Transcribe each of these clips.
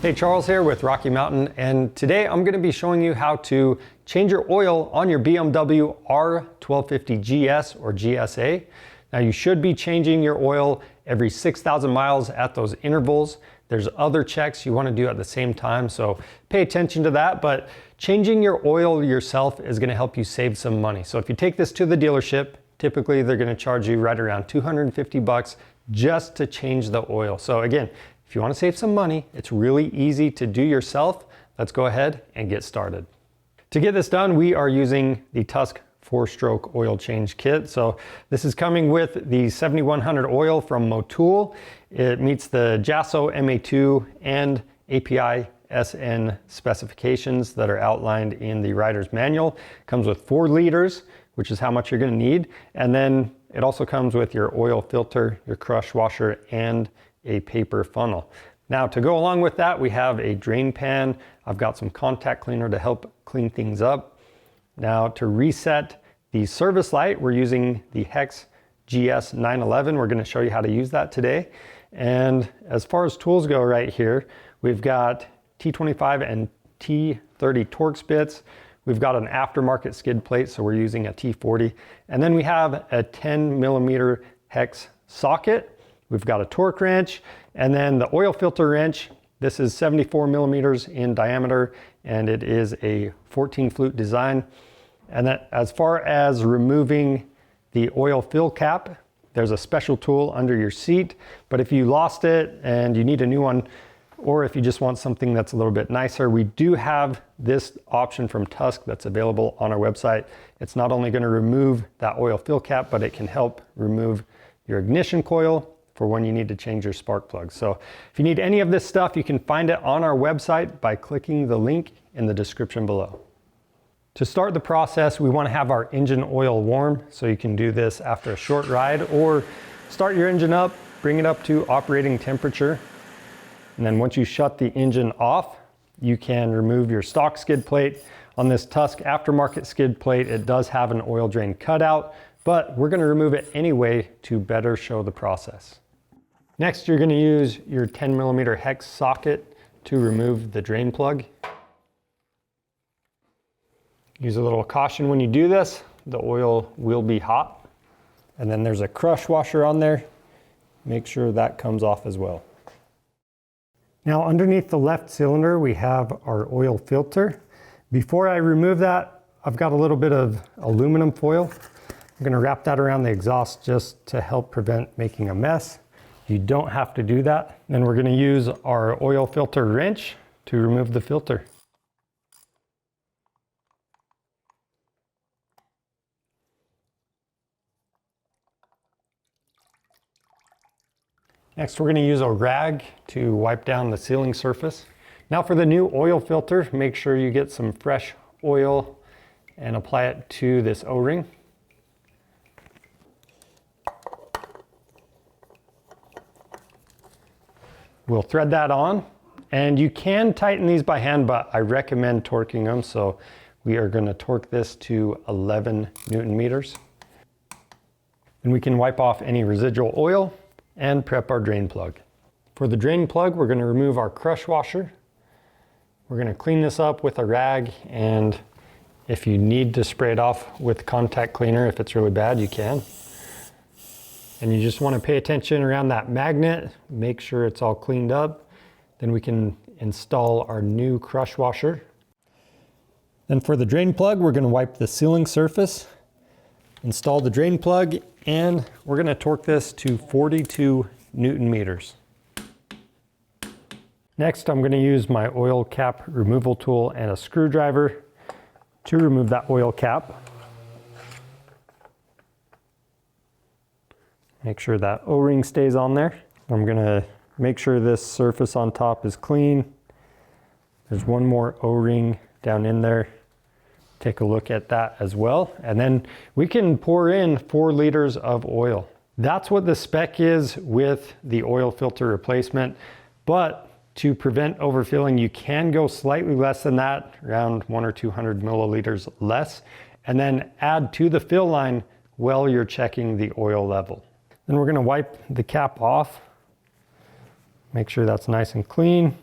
Hey, Charles here with Rocky Mountain, and today I'm going to be showing you how to change your oil on your BMW R 1250 GS or GSA. Now you should be changing your oil every 6,000 miles at those intervals. There's other checks you want to do at the same time, so pay attention to that, but changing your oil yourself is going to help you save some money. So if you take this to the dealership, typically they're going to charge you right around 250 bucks just to change the oil. So again, if you want to save some money, it's really easy to do yourself. Let's go ahead and get started. To get this done, we are using the Tusk 4-stroke oil change kit. So this is coming with the 7100 oil from Motul. It meets the GSA MA2 and API SN specifications that are outlined in the rider's manual. It comes with 4 liters, which is how much you're going to need. And then it also comes with your oil filter, your crush washer, and a paper funnel. Now to go along with that, we have a drain pan. I've got some contact cleaner to help clean things up. Now to reset the service light, we're using the Hex GS-911. We're going to show you how to use that today. And as far as tools go right here, we've got T25 and T30 Torx bits. We've got an aftermarket skid plate, so we're using a T40. And then we have a 10 millimeter hex socket. We've got a torque wrench, and then the oil filter wrench. This is 74 millimeters in diameter, and it is a 14 flute design. And that, as far as removing the oil fill cap, there's a special tool under your seat. But if you lost it and you need a new one, or if you just want something that's a little bit nicer, we do have this option from Tusk that's available on our website. It's not only going to remove that oil fill cap, but it can help remove your ignition coil for when you need to change your spark plugs. So if you need any of this stuff, you can find it on our website by clicking the link in the description below. To start the process, we want to have our engine oil warm, so you can do this after a short ride, or start your engine up, bring it up to operating temperature. And then once you shut the engine off, you can remove your stock skid plate. On this Tusk aftermarket skid plate, it does have an oil drain cutout, but we're going to remove it anyway to better show the process. Next, you're going to use your 10 millimeter hex socket to remove the drain plug. Use a little caution when you do this. The oil will be hot. And then there's a crush washer on there. Make sure that comes off as well. Now underneath the left cylinder, we have our oil filter. Before I remove that, I've got a little bit of aluminum foil. I'm going to wrap that around the exhaust just to help prevent making a mess. You don't have to do that. Then we're going to use our oil filter wrench to remove the filter. Next, we're going to use a rag to wipe down the sealing surface. Now for the new oil filter, make sure you get some fresh oil and apply it to this O-ring. We'll thread that on, and you can tighten these by hand, but I recommend torquing them. So we are going to torque this to 11 Newton meters. And we can wipe off any residual oil and prep our drain plug. For the drain plug, we're going to remove our crush washer. We're going to clean this up with a rag, and if you need to spray it off with contact cleaner, if it's really bad, you can. And you just want to pay attention around that magnet, make sure it's all cleaned up. Then we can install our new crush washer. Then for the drain plug, we're going to wipe the sealing surface, install the drain plug, and we're going to torque this to 42 Newton meters. Next, I'm going to use my oil cap removal tool and a screwdriver to remove that oil cap. Make sure that O-ring stays on there. I'm going to make sure this surface on top is clean. There's one more O-ring down in there. Take a look at that as well. And then we can pour in 4 liters of oil. That's what the spec is with the oil filter replacement. But to prevent overfilling, you can go slightly less than that, around 100 or 200 milliliters less, and then add to the fill line while you're checking the oil level. Then we're going to wipe the cap off. Make sure that's nice and clean.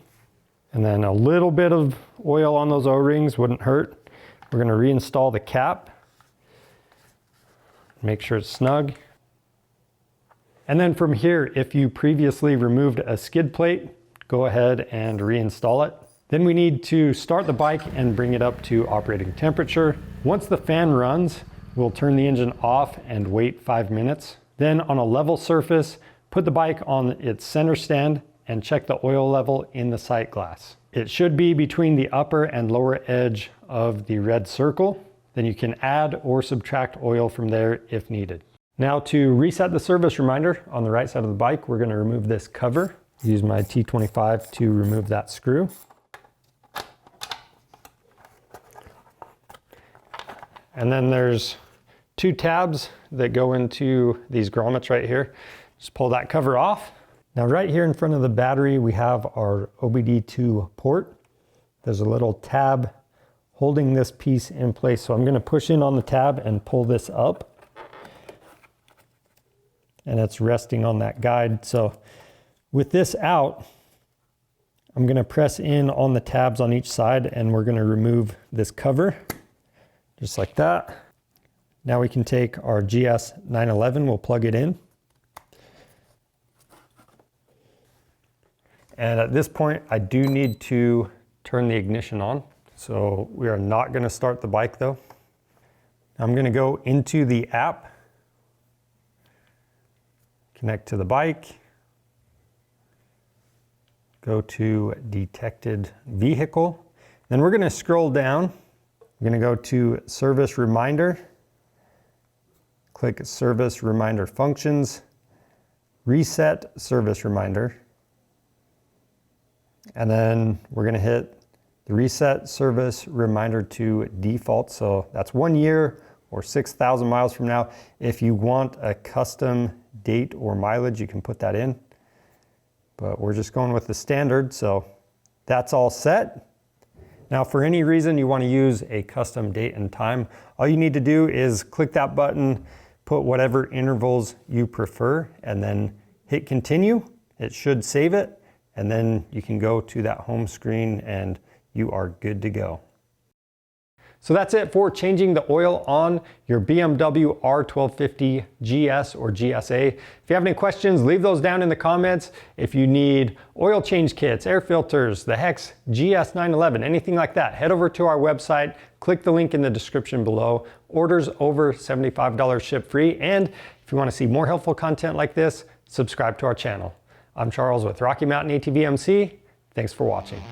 And then a little bit of oil on those O-rings wouldn't hurt. We're going to reinstall the cap. Make sure it's snug. And then from here, if you previously removed a skid plate, go ahead and reinstall it. Then we need to start the bike and bring it up to operating temperature. Once the fan runs, we'll turn the engine off and wait 5 minutes. Then on a level surface, put the bike on its center stand and check the oil level in the sight glass. It should be between the upper and lower edge of the red circle. Then you can add or subtract oil from there if needed. Now to reset the service reminder on the right side of the bike, we're going to remove this cover. Use my T25 to remove that screw. And then there's 2 tabs that go into these grommets right here. Just pull that cover off. Now right here in front of the battery, we have our OBD2 port. There's a little tab holding this piece in place. So I'm going to push in on the tab and pull this up. And it's resting on that guide. So with this out, I'm going to press in on the tabs on each side and we're going to remove this cover just like that. Now we can take our GS-911, we'll plug it in. And at this point, I do need to turn the ignition on. So we are not going to start the bike though. I'm going to go into the app, connect to the bike, go to detected vehicle. Then we're going to scroll down. I'm going to go to service reminder, click service reminder functions, reset service reminder. And then we're going to hit the reset service reminder to default. So that's 1 year or 6,000 miles from now. If you want a custom date or mileage, you can put that in. But we're just going with the standard, so that's all set. Now, for any reason you want to use a custom date and time, all you need to do is click that button, put whatever intervals you prefer, and then hit continue. It should save it, and then you can go to that home screen and you are good to go. So that's it for changing the oil on your BMW R1250 GS or GSA. If you have any questions, leave those down in the comments. If you need oil change kits, air filters, the Hex GS-911, anything like that, head over to our website, click the link in the description below. Orders over $75 ship free. And if you want to see more helpful content like this, subscribe to our channel. I'm Charles with Rocky Mountain ATV MC. Thanks for watching.